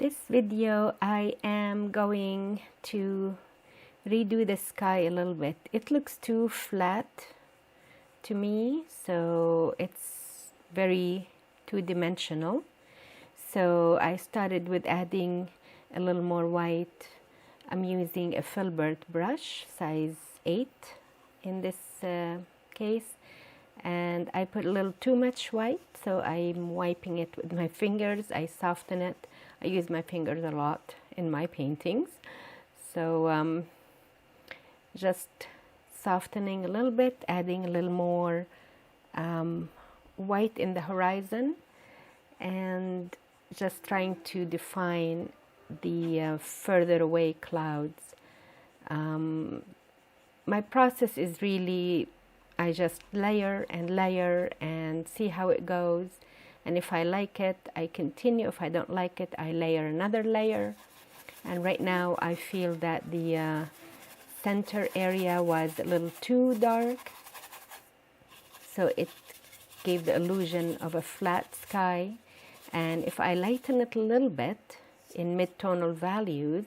this video I am going to redo the sky a little bit. It looks too flat to me, so it's very two-dimensional. So I started with adding a little more white. I'm using a filbert brush, size 8 in this case, and I put a little too much white, so I'm wiping it with my fingers. I soften it. I use my fingers a lot in my paintings, so just softening a little bit, adding a little more white in the horizon, and just trying to define the further away clouds. My process is really, I just layer and see how it goes, and if I like it, I continue. If I don't like it, I layer another layer. And right now I feel that the center area was a little too dark, so it gave the illusion of a flat sky. And if I lighten it a little bit in mid-tonal values,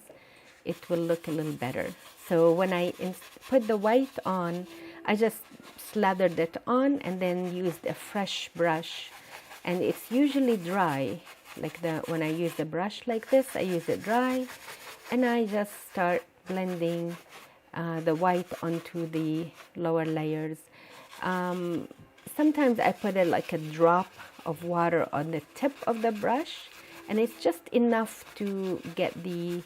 it will look a little better. So when I put the white on, I just slathered it on and then used a fresh brush, and it's usually dry. Like when I use the brush like this, I use it dry, and I just start blending the white onto the lower layers. Sometimes I put like a drop of water on the tip of the brush, and it's just enough to get the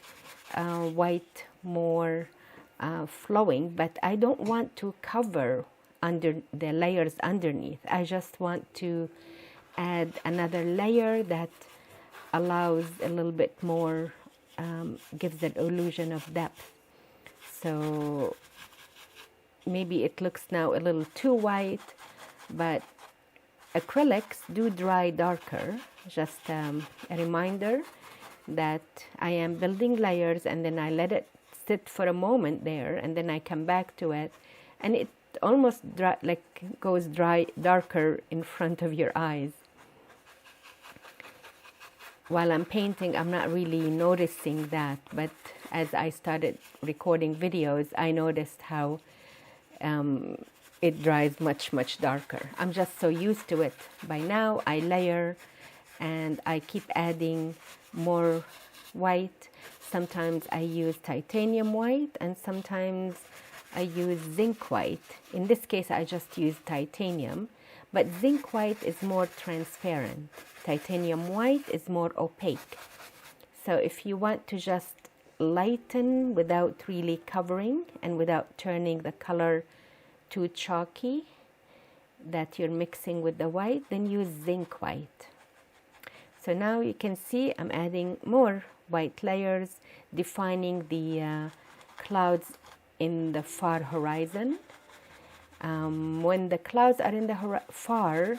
white more flowing, but I don't want to cover under the layers underneath. I just want to add another layer that allows a little bit more, gives that illusion of depth. So maybe it looks now a little too white, but acrylics do dry darker. Just a reminder that I am building layers, and then I let it sit for a moment there, and then I come back to it, and it almost goes dry darker in front of your eyes. While I'm painting, I'm not really noticing that, but as I started recording videos, I noticed how it dries much darker. I'm just so used to it by now. I layer and I keep adding more white. Sometimes I use titanium white, and sometimes I use zinc white. In this case, I just use titanium, but zinc white is more transparent. Titanium white is more opaque. So if you want to just lighten without really covering and without turning the color too chalky that you're mixing with the white, then use zinc white. So now you can see I'm adding more white layers, defining the clouds in the far horizon. When the clouds are in the far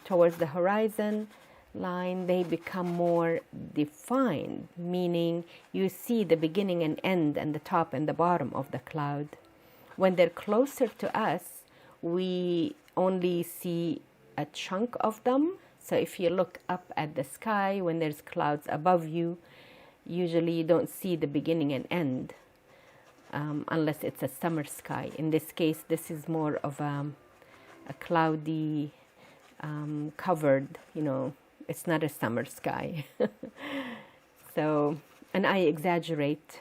towards the horizon line, they become more defined, meaning you see the beginning and end and the top and the bottom of the cloud. When they're closer to us, we only see a chunk of them. So if you look up at the sky, when there's clouds above you, usually you don't see the beginning and end, unless it's a summer sky. In this case, this is more of a cloudy, covered, it's not a summer sky. So, and I exaggerate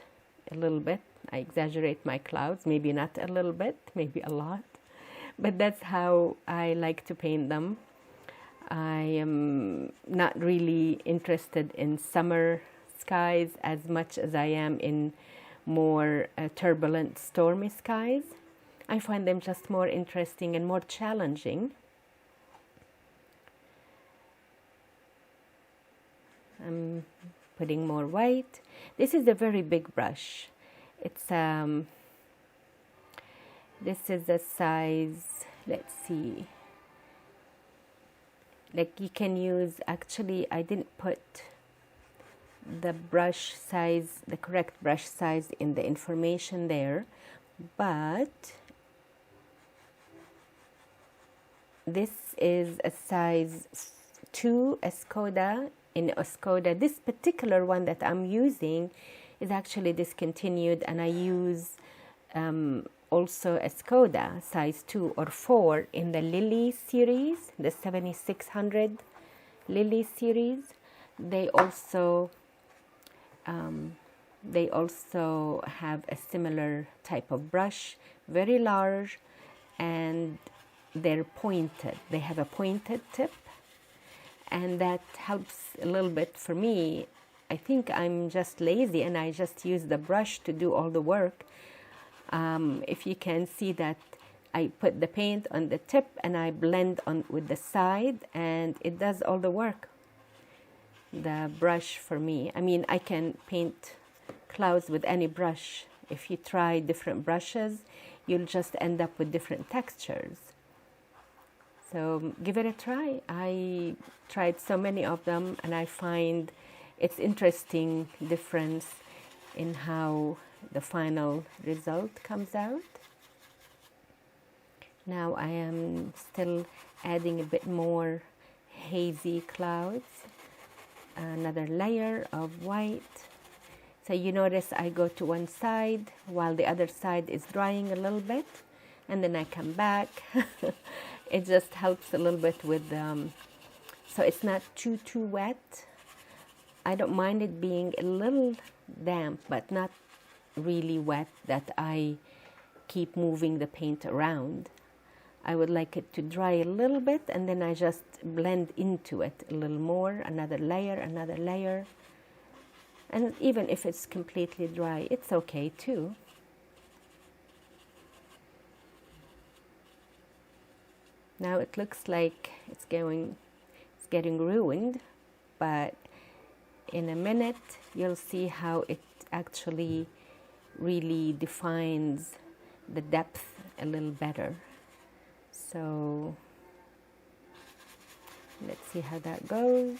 a little bit. I exaggerate my clouds, maybe not a little bit, maybe a lot, but that's how I like to paint them. I am not really interested in summer skies as much as I am in more turbulent, stormy skies. I find them just more interesting and more challenging. I'm putting more white. This is a very big brush. It's this is a size, let's see, like you can use, actually I didn't put the brush size, the correct brush size in the information there, but this is a size 2 Escoda in Oscoda. This particular one that I'm using is actually discontinued, and I use also Escoda size 2 or 4 in the Lily series, the 7600 Lily series. They also have a similar type of brush, very large, and they're pointed. They have a pointed tip, and that helps a little bit for me. I think I'm just lazy and I just use the brush to do all the work. If you can see that I put the paint on the tip and I blend on with the side, and it does all the work. The brush for me, I mean, I can paint clouds with any brush. If you try different brushes, you'll just end up with different textures. So give it a try. I tried so many of them, and I find it's interesting difference in how the final result comes out. Now I am still adding a bit more hazy clouds, another layer of white. So you notice I go to one side while the other side is drying a little bit, and then I come back. It just helps a little bit with, so it's not too wet. I don't mind it being a little damp, but not really wet that I keep moving the paint around. I would like it to dry a little bit, and then I just blend into it a little more, another layer. And even if it's completely dry, it's okay too. Now it looks like it's getting ruined, but in a minute you'll see how it actually really defines the depth a little better. So let's see how that goes.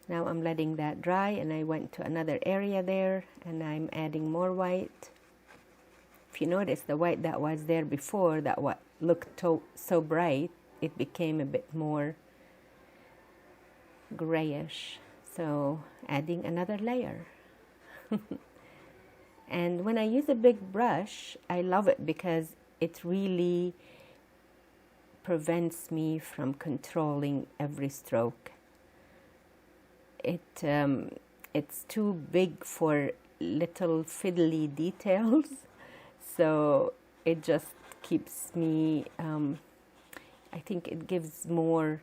Now I'm letting that dry, and I went to another area there and I'm adding more white. If you notice, the white that was there before, that what looked so bright, it became a bit more grayish. So adding another layer. And when I use a big brush, I love it because it really prevents me from controlling every stroke. It's too big for little fiddly details, so it just keeps me, I think it gives more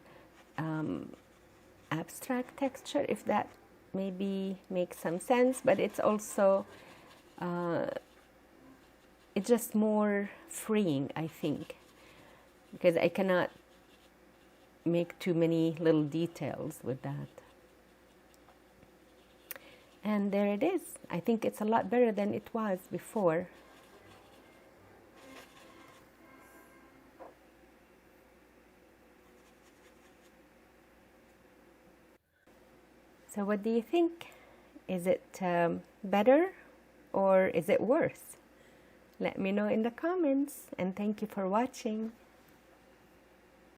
abstract texture, if that maybe makes some sense, but it's also it's just more freeing, I think, because I cannot make too many little details with that. And there it is. I think it's a lot better than it was before. So what do you think? Is it better or is it worse? Let me know in the comments, and thank you for watching.